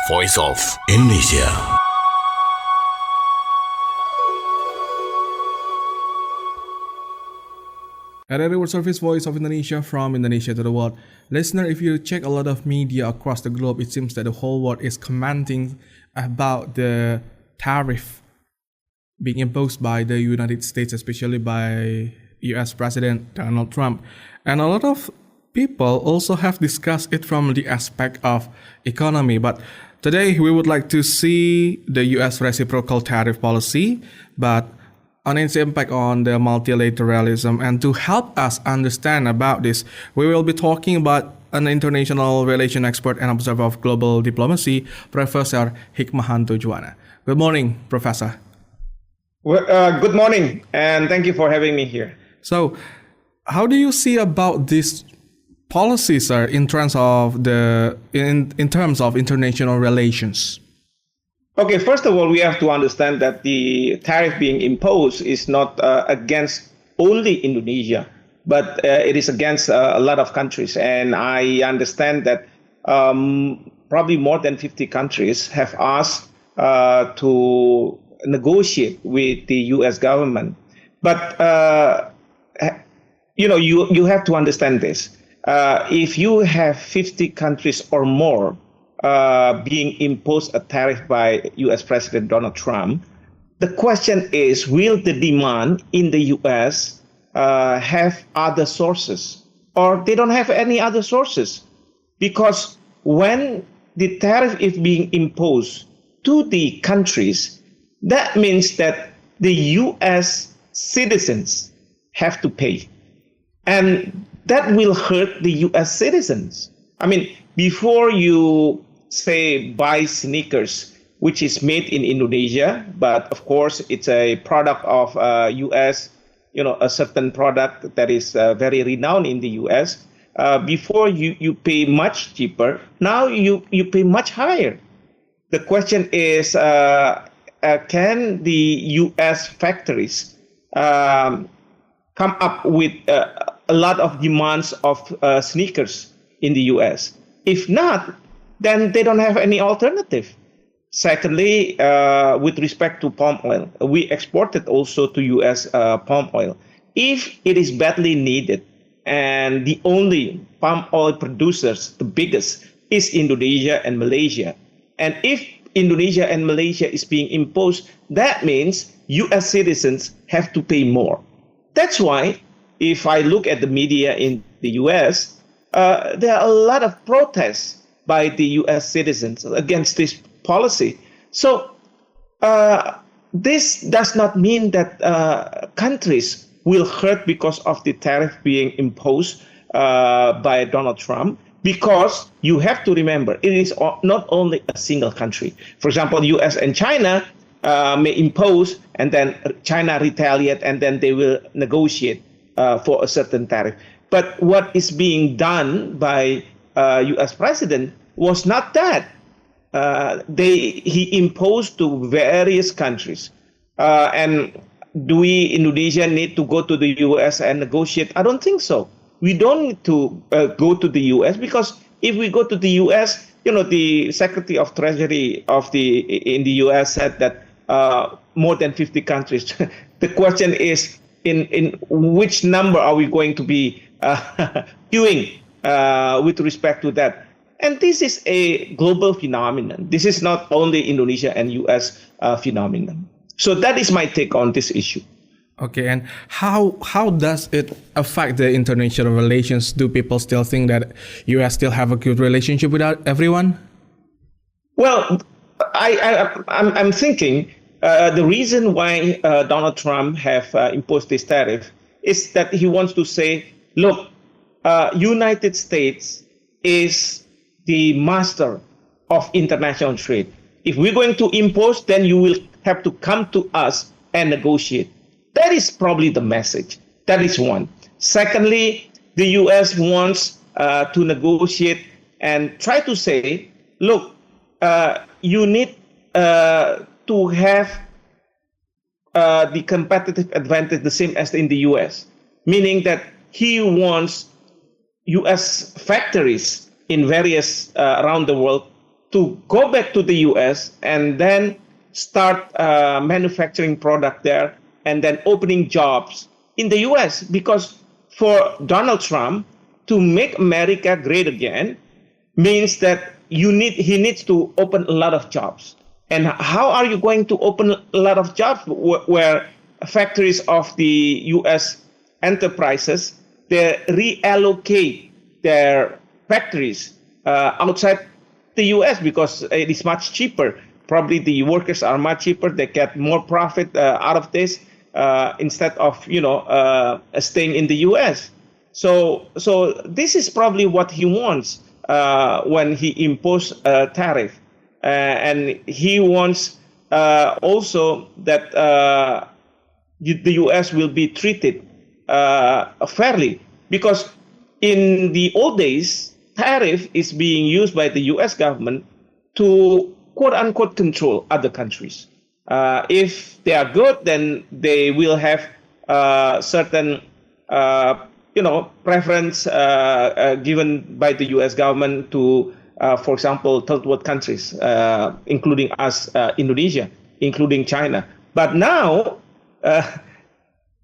Voice of Indonesia. Dari World Service, Voice of Indonesia, from Indonesia to the world. Listener, if you check a lot of media across the globe, it seems that the whole world is commenting about the tariff being imposed by the United States, especially by US President Donald Trump. And a lot of people also have discussed it from the aspect of economy. But today we would like to see the US reciprocal tariff policy, but on its impact on the multilateralism. And to help us understand about this, we will be talking about an international relation expert and observer of global diplomacy, Professor Hikmahanto Juwana. Good morning, Professor. Well, good morning, and thank you for having me here. So, how do you see about this policy, sir, in terms of in terms of international relations? Okay, first of all, we have to understand that the tariff being imposed is not against only Indonesia, but it is against a lot of countries. And I understand that probably more than 50 countries have asked to negotiate with the U.S. government. But, you have to understand this. If you have 50 countries or more being imposed a tariff by U.S. President Donald Trump, the question is, will the demand in the U.S. have other sources? Or they don't have any other sources? Because when the tariff is being imposed to the countries, that means that the U.S. citizens have to pay. And that will hurt the U.S. citizens. I mean, before you say buy sneakers, which is made in Indonesia, but of course it's a product of US, a certain product that is very renowned in the US. Before you pay much cheaper, now you pay much higher. The question is, can the US factories come up with a lot of demands of sneakers in the US? If not, then they don't have any alternative. Secondly, with respect to palm oil, we exported also to U.S. Palm oil. If it is badly needed, and the only palm oil producers, the biggest, is Indonesia and Malaysia. And if Indonesia and Malaysia is being imposed, that means U.S. citizens have to pay more. That's why, if I look at the media in the U.S., there are a lot of protests by the U.S. citizens against this policy. So this does not mean that countries will hurt because of the tariff being imposed by Donald Trump, because you have to remember, it is not only a single country. For example, U.S. and China may impose, and then China retaliate, and then they will negotiate for a certain tariff. But what is being done by U.S. president was not that. He imposed to various countries. And do we, Indonesia, need to go to the U.S. and negotiate? I don't think so. We don't need to go to the U.S. because if we go to the U.S., the Secretary of Treasury in the U.S. said that more than 50 countries. The question is, in which number are we going to be queuing with respect to that? And this is a global phenomenon. This is not only Indonesia and U.S. Phenomenon. So that is my take on this issue. Okay, and how does it affect the international relations? Do people still think that U.S. still have a good relationship with everyone? Well, I'm thinking the reason why Donald Trump have imposed this tariff is that he wants to say, look, United States is the master of international trade. If we're going to impose, then you will have to come to us and negotiate. That is probably the message. That is one. Secondly, the U.S. wants to negotiate and try to say, look, you need to have the competitive advantage the same as in the U.S., meaning that he wants U.S. factories in various around the world to go back to the US and then start manufacturing product there and then opening jobs in the US. Because for Donald Trump to make America great again means that he needs to open a lot of jobs. And how are you going to open a lot of jobs where factories of the US enterprises, they reallocate their factories outside the US because it is much cheaper. Probably the workers are much cheaper. They get more profit out of this instead of staying in the US. So this is probably what he wants when he imposed a tariff, and he wants also that the US will be treated fairly, because in the old days, tariff is being used by the US government to quote unquote control other countries. If they are good, then they will have certain preference given by the US government to, for example, third world countries, including us, Indonesia, including China. But now,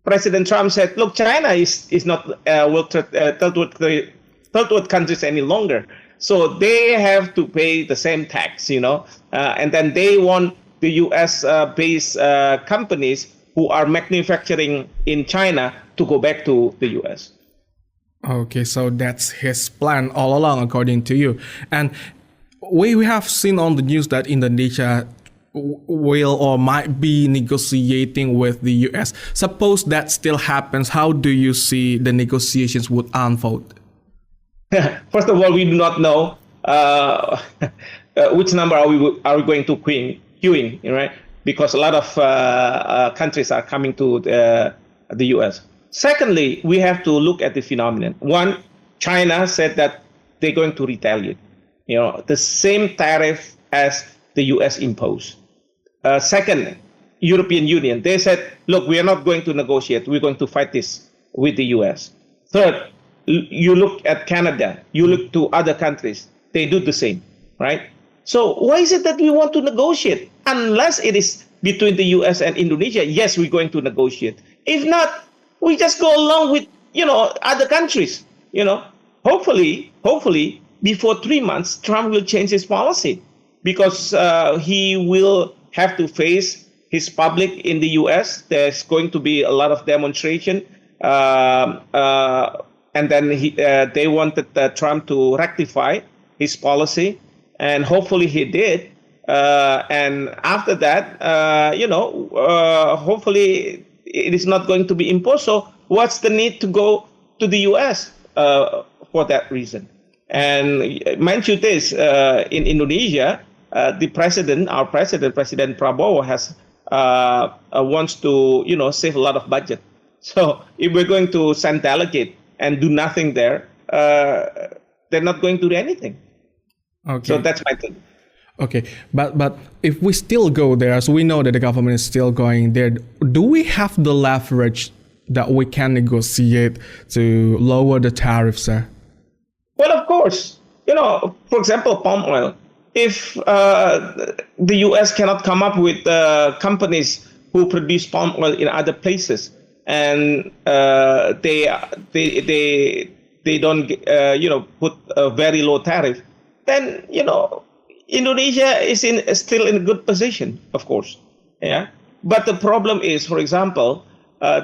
President Trump said, look, China is not third world countries any longer. So they have to pay the same tax, and then they want the US-based companies who are manufacturing in China to go back to the US. Okay, so that's his plan all along, according to you. And we have seen on the news that Indonesia will or might be negotiating with the US. Suppose that still happens, how do you see the negotiations would unfold? First of all, we do not know which number are we going to queuing, right? Because a lot of countries are coming to the US. Secondly, we have to look at the phenomenon. One, China said that they're going to retaliate. The same tariff as the US imposed. Second, European Union, they said, look, we are not going to negotiate. We're going to fight this with the US. Third, you look at Canada, you look to other countries, they do the same, right? So why is it that we want to negotiate? Unless it is between the US and Indonesia, yes, we're going to negotiate. If not, we just go along with, other countries, Hopefully, before 3 months, Trump will change his policy, because he will have to face his public in the US. There's going to be a lot of demonstration. And then they wanted Trump to rectify his policy, and hopefully he did. And after that, hopefully it is not going to be imposed. So what's the need to go to the US for that reason? And mind you this, in Indonesia, our president, President Prabowo, has wants to, save a lot of budget. So if we're going to send delegate and do nothing there, they're not going to do anything. Okay. So that's my thing. Okay, but if we still go there, so we know that the government is still going there, do we have the leverage that we can negotiate to lower the tariffs, sir? Well, of course. For example, palm oil. If the US cannot come up with companies who produce palm oil in other places, and they don't put a very low tariff, then Indonesia is still in a good position, of course. Yeah. But the problem is, for example,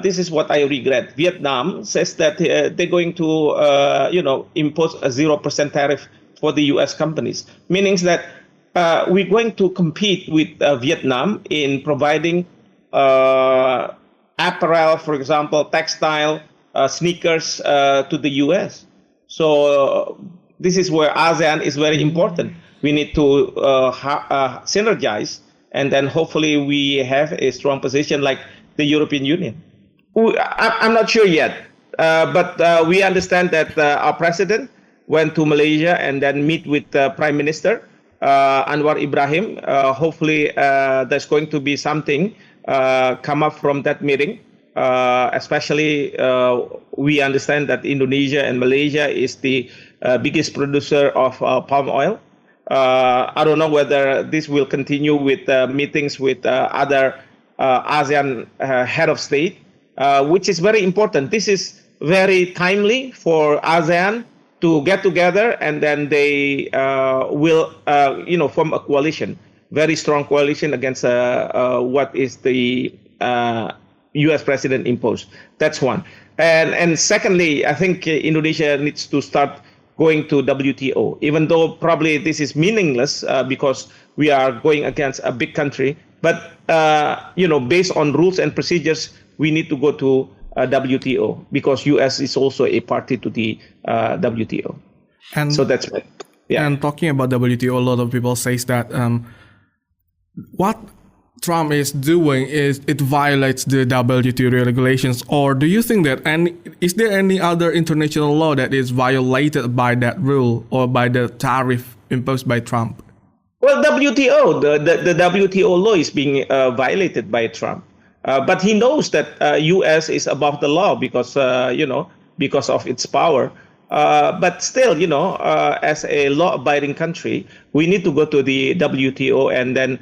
this is what I regret. Vietnam says that they're going to impose a 0% tariff for the US companies, meaning that we're going to compete with Vietnam in providing apparel, for example, textile, sneakers to the US. So this is where ASEAN is very important. We need to synergize, and then hopefully we have a strong position like the European Union. I'm not sure yet, but we understand that our president went to Malaysia and then meet with the Prime Minister, Anwar Ibrahim. Hopefully there's going to be something come up from that meeting. Especially we understand that Indonesia and Malaysia is the biggest producer of palm oil. I don't know whether this will continue with meetings with other ASEAN head of state, which is very important. This is very timely for ASEAN to get together, and then they will, form a coalition, very strong coalition against what is the U.S. president imposed. That's one. And secondly, I think Indonesia needs to start going to WTO, even though probably this is meaningless because we are going against a big country. But, based on rules and procedures, we need to go to WTO because U.S. is also a party to the WTO. And so that's it. Yeah. And talking about WTO, a lot of people say that what Trump is doing is it violates the WTO regulations. Or do you think that is there any other international law that is violated by that rule or by the tariff imposed by Trump? Well, WTO, the WTO law is being violated by Trump. But he knows that U.S. is above the law because, because of its power. But still, as a law-abiding country, we need to go to the WTO and then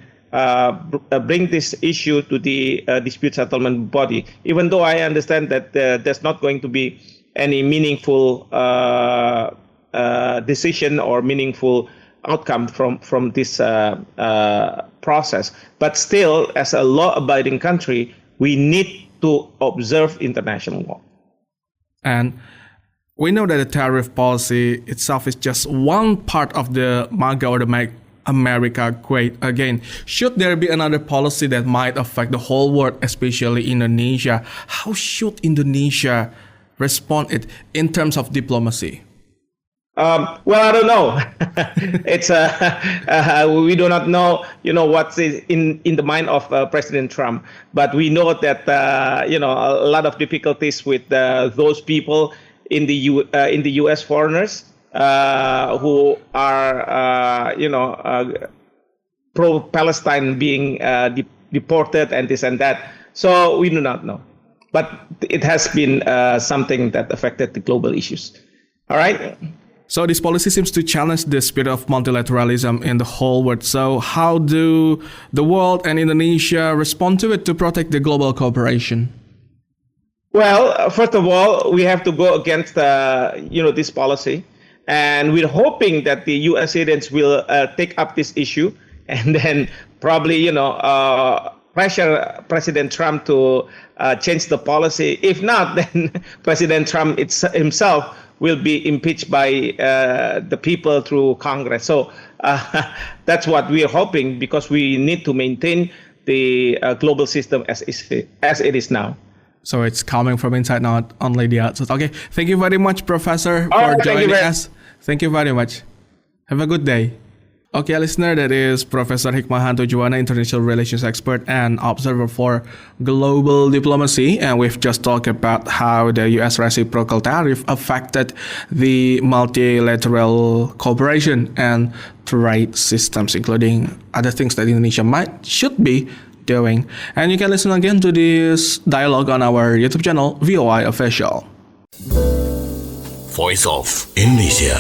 bring this issue to the dispute settlement body. Even though I understand that there's not going to be any meaningful decision or meaningful outcome from this process. But still, as a law-abiding country, we need to observe international law. And we know that the tariff policy itself is just one part of the MAGA or the Make America Great Again. Should there be another policy that might affect the whole world, especially Indonesia, how should Indonesia respond it in terms of diplomacy? Well, I don't know. It's we do not know, what's in the mind of President Trump. But we know that a lot of difficulties with those people in the U.S. foreigners who are pro-Palestine being deported and this and that. So we do not know. But it has been something that affected the global issues. All right. So this policy seems to challenge the spirit of multilateralism in the whole world. So how do the world and Indonesia respond to it to protect the global cooperation? Well, first of all, we have to go against this policy, and we're hoping that the U.S. citizens will take up this issue and then probably pressure President Trump to change the policy. If not, then President Trump himself will be impeached by the people through Congress. So that's what we are hoping, because we need to maintain the global system as it is now. So it's coming from inside, not only the outside. Okay, thank you very much, Professor, for joining us. Thank you very much. Have a good day. Okay, listener, that is Professor Hikmahanto Juwana, international relations expert and observer for global diplomacy. And we've just talked about how the U.S. reciprocal tariff affected the multilateral cooperation and trade systems, including other things that Indonesia should be doing. And you can listen again to this dialogue on our YouTube channel, VOI Official. Voice of Indonesia.